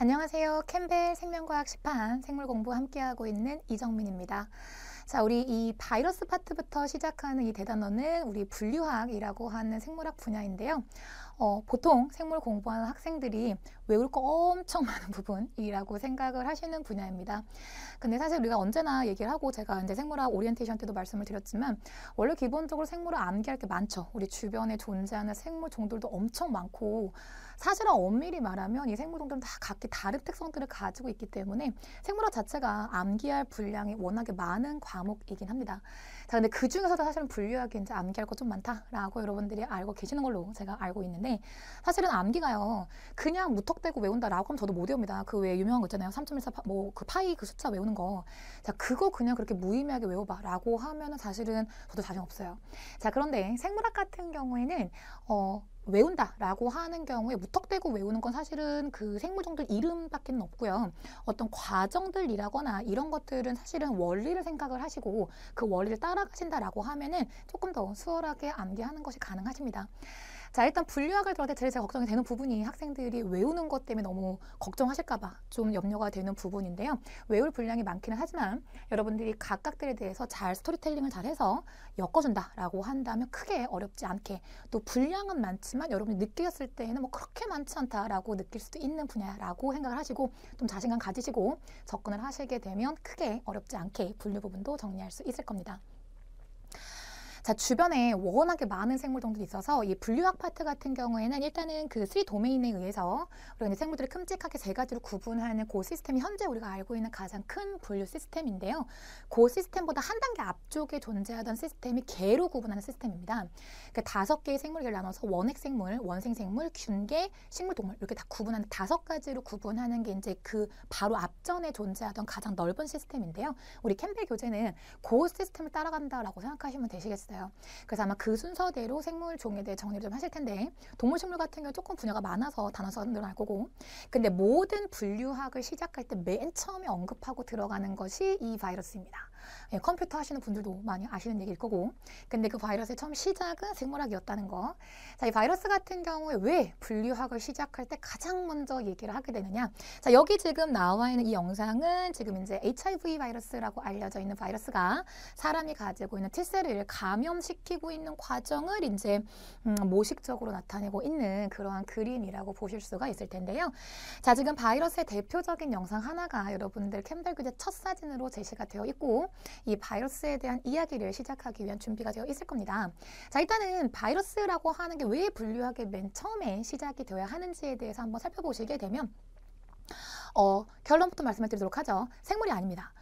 안녕하세요. 캠벨 생명과학 시판 생물 공부 함께하고 있는 이정민입니다. 자, 우리 이 바이러스 파트부터 시작하는 이 대단원은 우리 분류학이라고 하는 생물학 분야인데요. 보통 생물 공부하는 학생들이 외울 거 엄청 많은 부분이라고 생각을 하시는 분야입니다. 근데 사실 우리가 언제나 얘기를 하고 제가 이제 생물학 오리엔테이션 때도 말씀을 드렸지만 원래 기본적으로 생물을 암기할 게 많죠. 우리 주변에 존재하는 생물 종들도 엄청 많고 사실은 엄밀히 말하면 이 생물 종들은 다 각기 다른 특성들을 가지고 있기 때문에 생물학 자체가 암기할 분량이 워낙에 많은 과목이긴 합니다. 자, 근데 그 중에서도 사실은 분류학이 이제 암기할 거 좀 많다라고 여러분들이 알고 계시는 걸로 제가 알고 있는데 사실은 암기가요 그냥 무턱대고 외운다라고 하면 저도 못 외웁니다. 그 왜 유명한 거 있잖아요. 3.14 뭐 그 파이 그 숫자 외우는 거. 자, 그거 그냥 그렇게 무의미하게 외워봐라고 하면은 사실은 저도 자신 없어요. 자, 그런데 생물학 같은 경우에는 외운다라고 하는 경우에 무턱대고 외우는 건 사실은 그 생물종들 이름밖에 없고요. 어떤 과정들이라거나 이런 것들은 사실은 원리를 생각을 하시고 그 원리를 따라가신다라고 하면은 조금 더 수월하게 암기하는 것이 가능하십니다. 자, 일단 분류학을 들어갈 때 제일 걱정이 되는 부분이 학생들이 외우는 것 때문에 너무 걱정하실까봐 좀 염려가 되는 부분인데요. 외울 분량이 많기는 하지만 여러분들이 각각들에 대해서 잘 스토리텔링을 잘해서 엮어준다라고 한다면 크게 어렵지 않게 또 분량은 많지만 여러분이 느끼셨을 때에는 뭐 그렇게 많지 않다라고 느낄 수도 있는 분야라고 생각을 하시고 좀 자신감 가지시고 접근을 하시게 되면 크게 어렵지 않게 분류 부분도 정리할 수 있을 겁니다. 자, 주변에 워낙에 많은 생물종들이 있어서 이 분류학 파트 같은 경우에는 일단은 그 3도메인에 의해서 우리가 생물들을 큼직하게 세 가지로 구분하는 그 시스템이 현재 우리가 알고 있는 가장 큰 분류 시스템인데요. 그 시스템보다 한 단계 앞쪽에 존재하던 시스템이 개로 구분하는 시스템입니다. 그러니까 5개의 생물계를 나눠서 원핵생물, 원생생물, 균계, 식물동물 이렇게 다 구분하는 5가지로 구분하는 게 이제 그 바로 앞전에 존재하던 가장 넓은 시스템인데요. 우리 캠벨 교재는 그 시스템을 따라간다라고 생각하시면 되시겠어요. 그래서 아마 그 순서대로 생물 종에 대해 정리를 좀 하실 텐데 동물 식물 같은 경우 조금 분야가 많아서 단어수가 늘어날 거고 근데 모든 분류학을 시작할 때 맨 처음에 언급하고 들어가는 것이 이 바이러스입니다. 예, 컴퓨터 하시는 분들도 많이 아시는 얘기일 거고 근데 그 바이러스의 처음 시작은 생물학이었다는 거. 자, 이 바이러스 같은 경우에 왜 분류학을 시작할 때 가장 먼저 얘기를 하게 되느냐. 자, 여기 지금 나와 있는 이 영상은 지금 이제 HIV 바이러스라고 알려져 있는 바이러스가 사람이 가지고 있는 T셀을 감염시키고 있는 과정을 이제 모식적으로 나타내고 있는 그러한 그림이라고 보실 수가 있을 텐데요. 자, 지금 바이러스의 대표적인 영상 하나가 여러분들 캠벨 교재 첫 사진으로 제시가 되어 있고 이 바이러스에 대한 이야기를 시작하기 위한 준비가 되어 있을 겁니다. 자, 일단은 바이러스라고 하는 게 왜 분류학의 맨 처음에 시작이 되어야 하는지에 대해서 한번 살펴보시게 되면 결론부터 말씀을 드리도록 하죠. 생물이 아닙니다.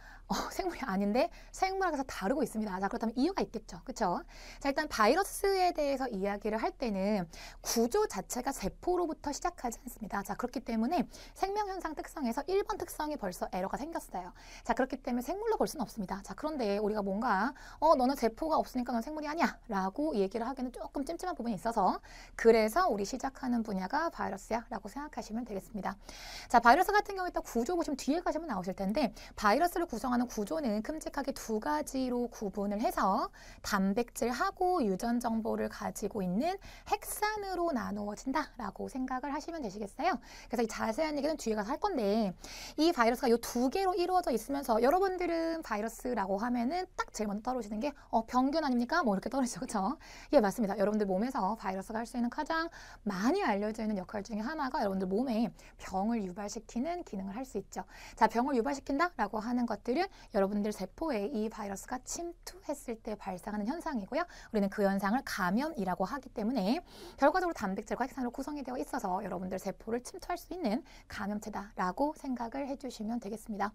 생물이 아닌데 생물학에서 다루고 있습니다. 자, 그렇다면 이유가 있겠죠. 그렇죠? 자, 일단 바이러스에 대해서 이야기를 할 때는 구조 자체가 세포로부터 시작하지 않습니다. 자, 그렇기 때문에 생명현상 특성에서 1번 특성이 벌써 에러가 생겼어요. 자, 그렇기 때문에 생물로 볼 수는 없습니다. 자, 그런데 우리가 뭔가 너는 세포가 없으니까 넌 생물이 아니야 라고 얘기를 하기는 조금 찜찜한 부분이 있어서 그래서 우리 시작하는 분야가 바이러스야 라고 생각하시면 되겠습니다. 자, 바이러스 같은 경우에 또 구조 보시면 뒤에 가시면 나오실 텐데 바이러스를 구성하는 구조는 큼직하게 2가지로 구분을 해서 단백질하고 유전 정보를 가지고 있는 핵산으로 나누어진다라고 생각을 하시면 되시겠어요. 그래서 이 자세한 얘기는 뒤에 가서 할 건데 이 바이러스가 이 2개로 이루어져 있으면서 여러분들은 바이러스라고 하면은 딱 제일 먼저 떠오르시는 게 병균 아닙니까? 뭐 이렇게 떠오르시죠. 그렇죠? 예, 맞습니다. 여러분들 몸에서 바이러스가 할 수 있는 가장 많이 알려져 있는 역할 중에 하나가 여러분들 몸에 병을 유발시키는 기능을 할 수 있죠. 자, 병을 유발시킨다라고 하는 것들은 여러분들 세포에 이 바이러스가 침투했을 때 발생하는 현상이고요. 우리는 그 현상을 감염이라고 하기 때문에 결과적으로 단백질과 핵산으로 구성이 되어 있어서 여러분들 세포를 침투할 수 있는 감염체다라고 생각을 해주시면 되겠습니다.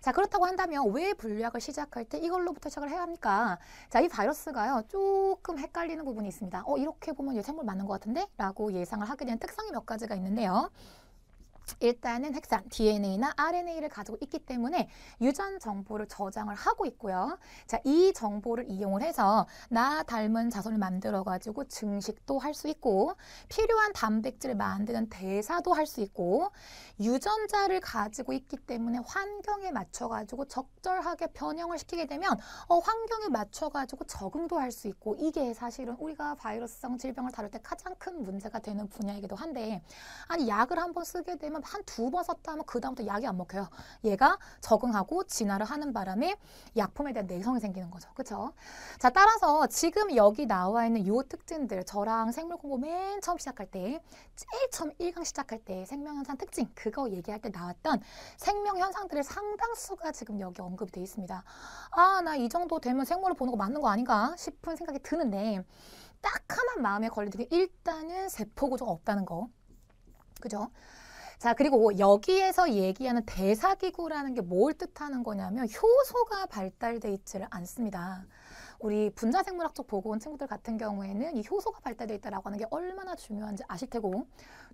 자, 그렇다고 한다면 왜 분류학을 시작할 때 이걸로부터 시작을 해야 합니까? 자, 이 바이러스가요 조금 헷갈리는 부분이 있습니다. 이렇게 보면 얘 생물 맞는 것 같은데? 라고 예상을 하게 되는 특성이 몇 가지가 있는데요. 일단은 핵산, DNA나 RNA를 가지고 있기 때문에 유전 정보를 저장을 하고 있고요. 자, 이 정보를 이용을 해서 나 닮은 자손을 만들어가지고 증식도 할 수 있고 필요한 단백질을 만드는 대사도 할 수 있고 유전자를 가지고 있기 때문에 환경에 맞춰가지고 적절하게 변형을 시키게 되면 환경에 맞춰가지고 적응도 할 수 있고 이게 사실은 우리가 바이러스성 질병을 다룰 때 가장 큰 문제가 되는 분야이기도 한데 아니 약을 한번 쓰게 되면 한 두 번 썼다 하면 그다음부터 약이 안 먹혀요. 얘가 적응하고 진화를 하는 바람에 약품에 대한 내성이 생기는 거죠. 그렇죠? 자, 따라서 지금 여기 나와 있는 요 특징들, 저랑 생물 공부 맨 처음 시작할 때, 제일 처음 1강 시작할 때 생명현상 특징, 그거 얘기할 때 나왔던 생명현상들의 상당수가 지금 여기 언급이 돼 있습니다. 아, 나 이 정도 되면 생물을 보는 거 맞는 거 아닌가 싶은 생각이 드는데, 딱 하나 마음에 걸리는 게 일단은 세포구조가 없다는 거. 그죠? 자, 그리고 여기에서 얘기하는 대사기구라는 게 뭘 뜻하는 거냐면 효소가 발달돼 있지를 않습니다. 우리 분자생물학 쪽 보고 온 친구들 같은 경우에는 이 효소가 발달돼 있다라고 하는 게 얼마나 중요한지 아실 테고,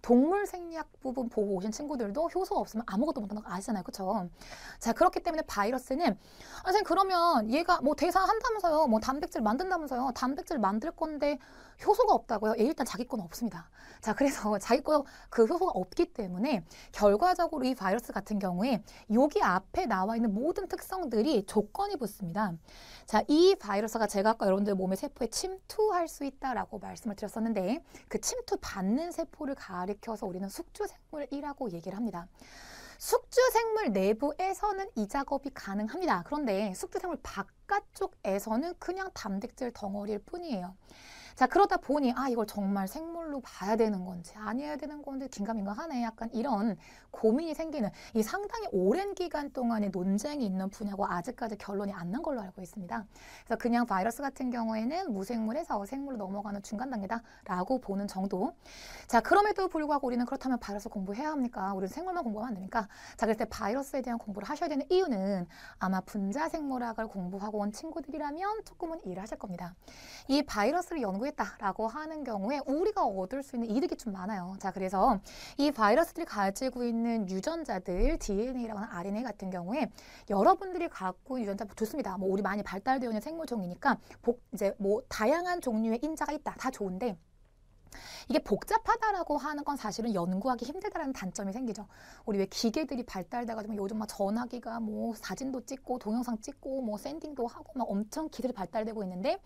동물 생리학 부분 보고 오신 친구들도 효소가 없으면 아무것도 못하는 거 아시잖아요. 그렇죠? 자, 그렇기 때문에 바이러스는 선생님 그러면 얘가 뭐 대사한다면서요, 뭐 단백질 만든다면서요, 단백질 만들 건데 효소가 없다고요? 예, 일단 자기 건 없습니다. 자, 그래서 자기 거 그 효소가 없기 때문에 결과적으로 이 바이러스 같은 경우에 여기 앞에 나와 있는 모든 특성들이 조건이 붙습니다. 자, 이 바이러스가 제가 아까 여러분들 몸의 세포에 침투할 수 있다라고 말씀을 드렸었는데, 그 침투 받는 세포를 가리켜서 우리는 숙주생물이라고 얘기를 합니다. 숙주생물 내부에서는 이 작업이 가능합니다. 그런데 숙주생물 바깥쪽에서는 그냥 단백질 덩어리일 뿐이에요. 자, 그러다 보니 아, 이걸 정말 생물로 봐야 되는 건지 아니어야 되는 건지 긴가민가하네, 약간 이런 고민이 생기는, 이 상당히 오랜 기간 동안의 논쟁이 있는 분야고 아직까지 결론이 안 난 걸로 알고 있습니다. 그래서 그냥 바이러스 같은 경우에는 무생물에서 생물로 넘어가는 중간 단계다라고 보는 정도. 자, 그럼에도 불구하고 우리는 그렇다면 바이러스 공부해야 합니까? 우리는 생물만 공부하면 안 됩니까? 자, 그럴 때 바이러스에 대한 공부를 하셔야 되는 이유는 아마 분자생물학을 공부하고 온 친구들이라면 조금은 이해를 하실 겁니다. 이 바이러스를 연구했다라고 하는 경우에 우리가 얻을 수 있는 이득이 좀 많아요. 자, 그래서 이 바이러스들이 가지고 있는 유전자들, DNA라고 하는 RNA 같은 경우에 여러분들이 갖고 있는 유전자 좋습니다. 뭐 우리 많이 발달되어 있는 생물종이니까 이제 뭐 다양한 종류의 인자가 있다, 다 좋은데, 이게 복잡하다라고 하는 건 사실은 연구하기 힘들다라는 단점이 생기죠. 우리 왜 기계들이 발달돼가지고 요즘 막 전화기가 뭐 사진도 찍고 동영상 찍고 뭐 샌딩도 하고 막 엄청 기술이 발달되고 있는데,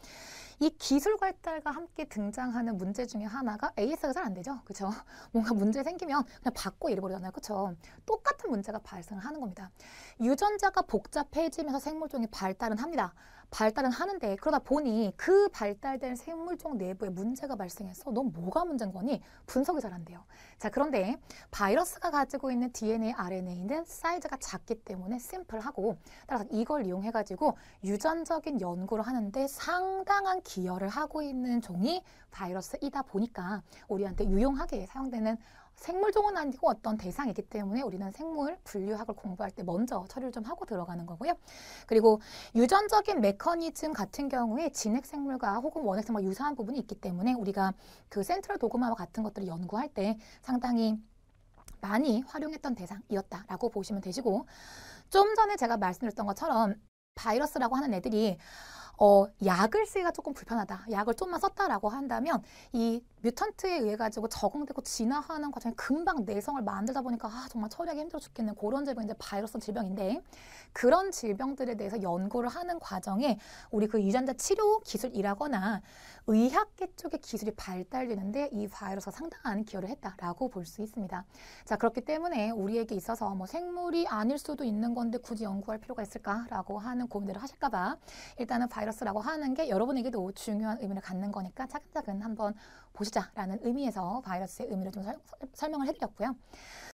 이 기술 발달과 함께 등장하는 문제 중에 하나가 AS가 잘 안 되죠. 그렇죠? 뭔가 문제 생기면 그냥 받고 잃어버리잖아요. 그렇죠? 똑같은 문제가 발생을 하는 겁니다. 유전자가 복잡해지면서 생물종이 발달은 합니다. 발달은 하는데, 그러다 보니 그 발달된 생물종 내부에 문제가 발생해서 넌 뭐가 문제인 거니? 분석이 잘 안 돼요. 자, 그런데 바이러스가 가지고 있는 DNA, RNA는 사이즈가 작기 때문에 심플하고, 따라서 이걸 이용해가지고 유전적인 연구를 하는데 상당한 기여를 하고 있는 종이 바이러스이다 보니까 우리한테 유용하게 사용되는 생물종은 아니고 어떤 대상이기 때문에 우리는 생물 분류학을 공부할 때 먼저 처리를 좀 하고 들어가는 거고요. 그리고 유전적인 메커니즘 같은 경우에 진핵생물과 혹은 원핵생물과 유사한 부분이 있기 때문에 우리가 그 센트럴 도그마와 같은 것들을 연구할 때 상당히 많이 활용했던 대상이었다라고 보시면 되시고, 좀 전에 제가 말씀드렸던 것처럼 바이러스라고 하는 애들이 약을 쓰기가 조금 불편하다, 약을 좀만 썼다라고 한다면 이 뮤턴트에 의해 가지고 적응되고 진화하는 과정에 금방 내성을 만들다 보니까 아, 정말 처리하기 힘들어 죽겠는 그런 질병이 이제 바이러스 질병인데, 그런 질병들에 대해서 연구를 하는 과정에 우리 그 유전자 치료 기술이라거나 의학계 쪽의 기술이 발달되는데 이 바이러스가 상당한 기여를 했다라고 볼 수 있습니다. 자, 그렇기 때문에 우리에게 있어서 뭐 생물이 아닐 수도 있는 건데 굳이 연구할 필요가 있을까라고 하는 고민들을 하실까 봐 일단은 바이러스라고 하는 게 여러분에게도 중요한 의미를 갖는 거니까 차근차근 한번 보시자라는 의미에서 바이러스의 의미를 좀 설명을 해드렸고요.